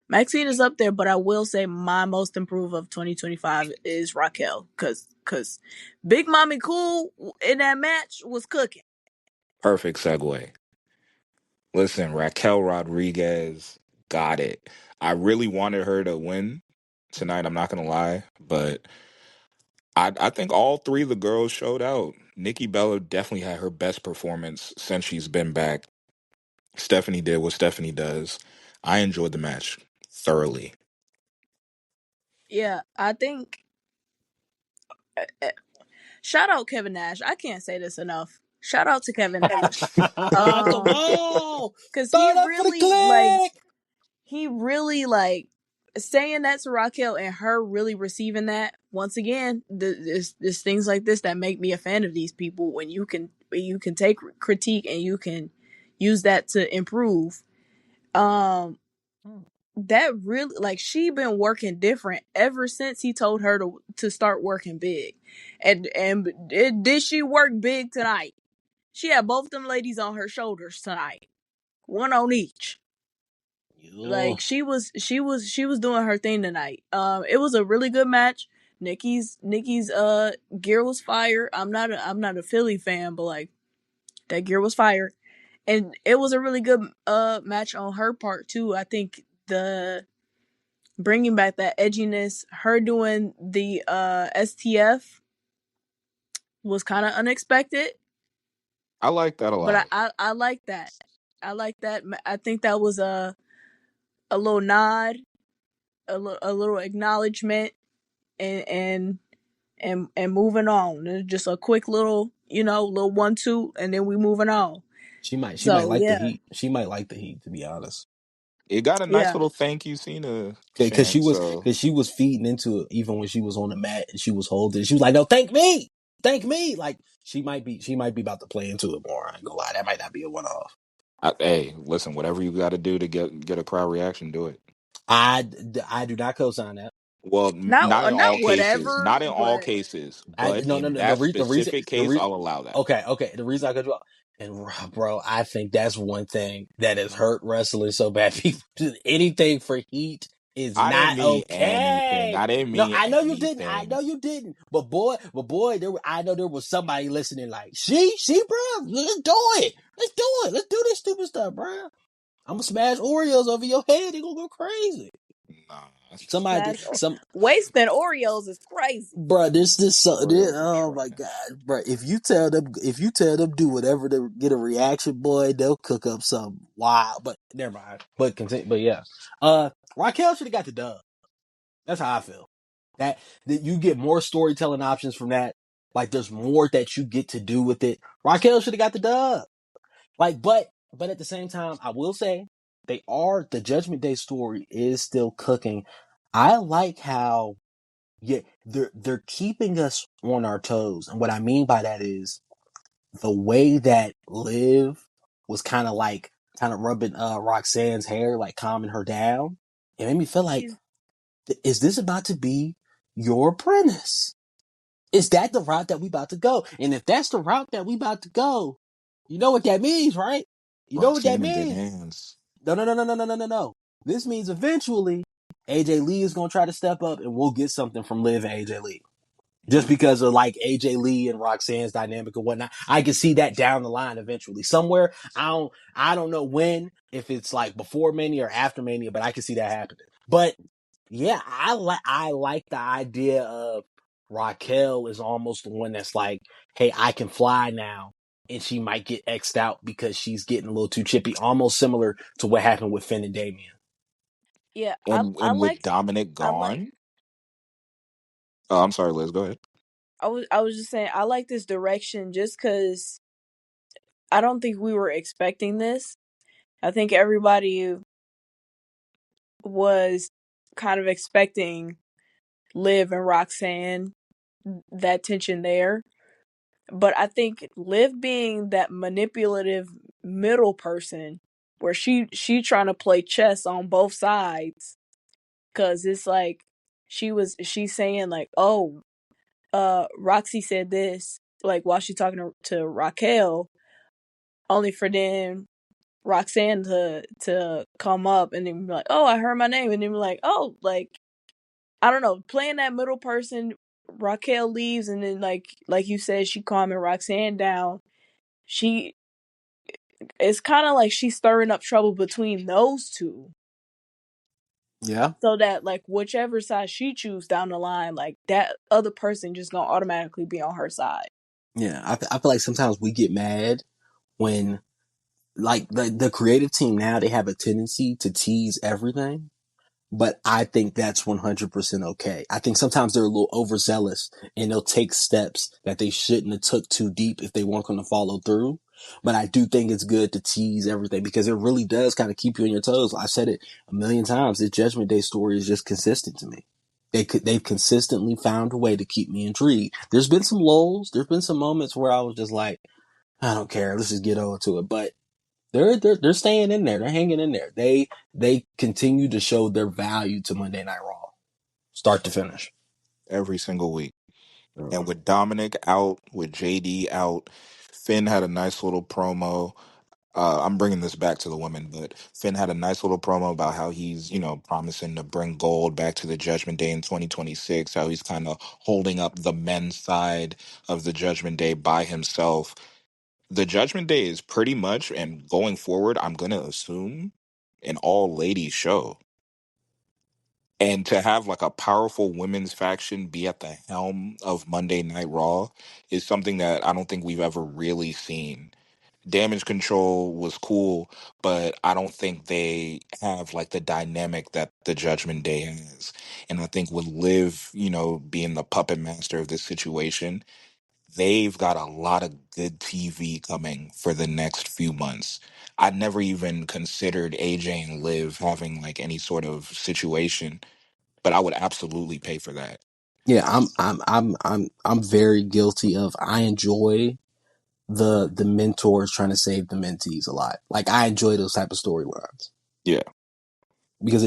Maxine is up there, but I will say my most improved of 2025 is Raquel, cause Big Mommy Cool in that match was cooking. Perfect segue. Listen, Raquel Rodriguez got it. I really wanted her to win tonight. I'm not gonna lie, but I think all three of the girls showed out. Nikki Bella definitely had her best performance since she's been back. Stephanie did what Stephanie does. I enjoyed the match thoroughly. Yeah, I think. uh, Shout out Kevin Nash. I can't say this enough. Shout out to Kevin Nash. Come Um, on, cause throw it up for the click. he really like saying that to Raquel and her really receiving that. Once again, there's things like this that make me a fan of these people when you can take critique and you can use that to improve. Um, that really like she been working different ever since he told her to start working big, did she work big tonight? She had both them ladies on her shoulders tonight, one on each. Yo, Like she was doing her thing tonight. It was a really good match. Nikki's gear was fire. I'm not a Philly fan, but like that gear was fire, and it was a really good match on her part too. I think the bringing back that edginess, her doing the STF was kind of unexpected, I like that a but lot. I like that. I like that. I think that was a little nod, a little acknowledgement, and and moving on. Just a quick little, little 1-2, and then we moving on. she might So like the yeah, heat. She might like the heat, to be honest. It got a nice yeah. little thank you Cena Because chant, so she was feeding into it even when she was on the mat and she was holding. She was like, "No, thank me." Like she might be about to play into it more. I ain't gonna lie, that might not be a one off. hey, listen, whatever you got to do to get a crowd reaction, do it. I do not co-sign that. Well, not in Not all cases, whatever, not in all but cases, I but no no in no that specific the case, reason I'll allow that. okay, the reason I cut you off, and bro, I think that's one thing that has hurt wrestling so bad. People do anything for heat is I didn't not mean anything. okay. I didn't No, mean I know you didn't. I anything. know you didn't. But boy, I know there was somebody listening. Like, bro, let's do it. Let's do it. Let's do this stupid stuff, bro. I'm gonna smash Oreos over your head. They gonna go crazy. Nah, Somebody, smash or some wasting Oreos is crazy. Bro, Oreos are oh my trash. god, bro! If you tell them do whatever to get a reaction, boy, they'll cook up something wild. But never mind. But continue. But yeah, Raquel should have got the dub. That's how I feel. That you get more storytelling options from that. Like, there's more that you get to do with it. Raquel should have got the dub. Like, but at the same time, I will say the Judgment Day story is still cooking. I like how yeah, they're keeping us on our toes. And what I mean by that is the way that Liv was kind of rubbing Roxanne's hair, like calming her down. It made me feel like, She's is this about to be your apprentice? Is that the route that we about to go? And if that's the route that we about to go, you know what that means, right? You know what that Roxanne in good means? hands. No. This means eventually AJ Lee is gonna try to step up and we'll get something from Liv and AJ Lee just because of like AJ Lee and Roxanne's dynamic and whatnot. I can see that down the line eventually. Somewhere. I don't know when, if it's like before Mania or after Mania, but I can see that happening. But yeah, I like the idea of Raquel is almost the one that's like, hey, I can fly now. And she might get X'd out because she's getting a little too chippy, almost similar to what happened with Finn and Damien. yeah. I And with like Dominic I like gone, oh, I'm sorry, Liz. Go ahead. I was just saying I like this direction just because I don't think we were expecting this. I think everybody was kind of expecting Liv and Roxanne, that tension there. But I think Liv being that manipulative middle person where she trying to play chess on both sides, cuz it's like she's saying like, "Oh, Roxy said this," like while she's talking to Raquel, only for then Roxanne to come up and then be like, oh, I heard my name, and then be like, oh, like I don't know, playing that middle person. Raquel leaves, and then like you said, she calming Roxanne down. She It's kind of like she's stirring up trouble between those two, Yeah. so that like whichever side she chooses down the line, like that other person just gonna automatically be on her side. Yeah. I feel like sometimes we get mad when like the creative team now, they have a tendency to tease everything. But I think that's 100% okay. I think sometimes they're a little overzealous and they'll take steps that they shouldn't have took too deep if they weren't going to follow through. But I do think it's good to tease everything because it really does kind of keep you on your toes. I said it a million times. The Judgment Day story is just consistent to me. They've consistently found a way to keep me intrigued. There's been some lulls. There's been some moments where I was just like, I don't care. Let's just get over to it. But they're staying in there. They're hanging in there. They continue to show their value to Monday Night Raw, start to finish. every single week. Yeah. And with Dominic out, with JD out, Finn had a nice little promo. I'm bringing this back to the women, but Finn had a nice little promo about how he's, promising to bring gold back to the Judgment Day in 2026, how he's kind of holding up the men's side of the Judgment Day by himself. The Judgment Day is pretty much, and going forward, I'm going to assume, an all ladies show. And to have like a powerful women's faction be at the helm of Monday Night Raw is something that I don't think we've ever really seen. Damage Control was cool, but I don't think they have like the dynamic that the Judgment Day has. And I think with Liv, being the puppet master of this situation, they've got a lot of good TV coming for the next few months. I never even considered AJ and Liv having like any sort of situation, but I would absolutely pay for that. Yeah, I'm very guilty of. I enjoy the mentors trying to save the mentees a lot. Like I enjoy those type of storylines Yeah. because